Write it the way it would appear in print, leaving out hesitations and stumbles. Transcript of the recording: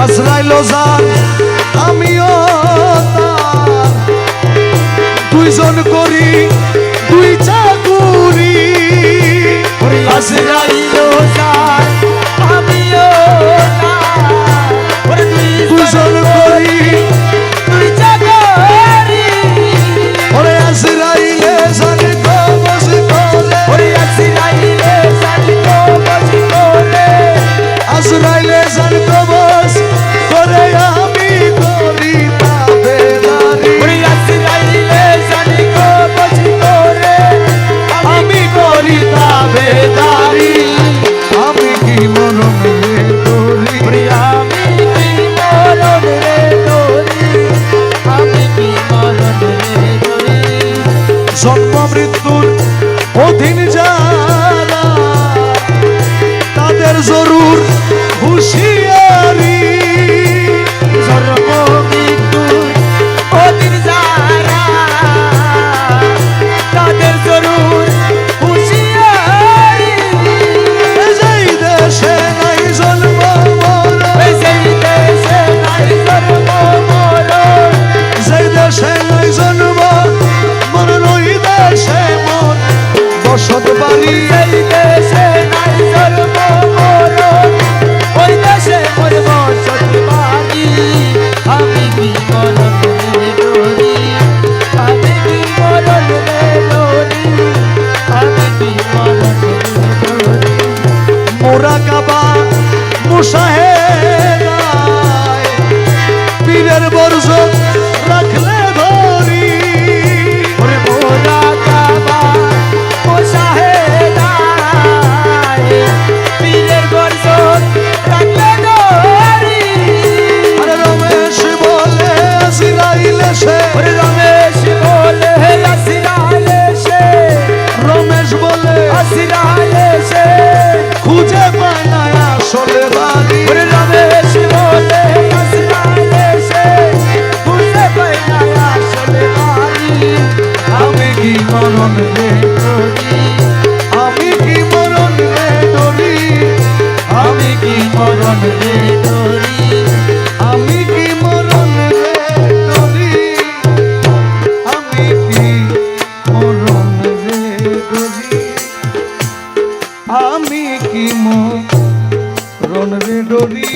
আজরাইল যার আমিও তার, দুইজন করি দুই চাকুরি। আজরাইল যার আমিও তার, দুইজন করি দুই চাকরি। ওরে আজরাইলে জানি কবজ করে, ওরে আজরাইলে জানি কবজ করে, আজরাইলে জানি কবজ করে আমি করি তাবেদারি। ওরে আজরাইলে জানি কবজ করে আমি করি তাবেদারি। আমি কি মরণ রে করি, ওরে আমি কি মরণ রে করি, আমি কি মরণ রে করি। জন্ম মৃত্যুর অধীন যারা তাদের জরুর হুঁশিয়ারি। জন্ম মৃত্যুর অধীন যারা তাদের জরুর হুঁশিয়ারি। যেই দেশে নাই জন্ম মরণ, সেই দেশে নাই জন্ম মরণ, যেই দেশে নাই জন্ম মরণ ওই দেশে মোর বসত বাড়ি। সেই দেশে নাই জন্ম মরণ, ওই দেশে মোর বসত বাড়ি। আমি কি মরণ রে করি, আমি কি মরণ রে করি, আমি কি মরণ রে করি। মোরাকাবা মুশাহেদায় পীরের বর্জন রাখলে ধরি। ওরে মোরা কাবা মুশাহেদায় পীরের বর্জন রাখলে ধরি। আরে রমেশ বলে আজরাইল এসে, ওরে রমেশ বলে আজরাইল এসে, রমেশ বলে আজরাইল এসে, খুঁজে পায় না আসলে বাড়ি। ওরে রমেশ বলে আজরাইল এসে, খুঁজে পায় না আসলে বাড়ি। আমি কি মরণ রে, করি, আমি কি মরণ রে ডরি, আমি কি মরণ রে করি, আমি কি মরণ রে ডরি, আমি কি মরণ রে ডরি, আমি কি মরণ রে ডরি।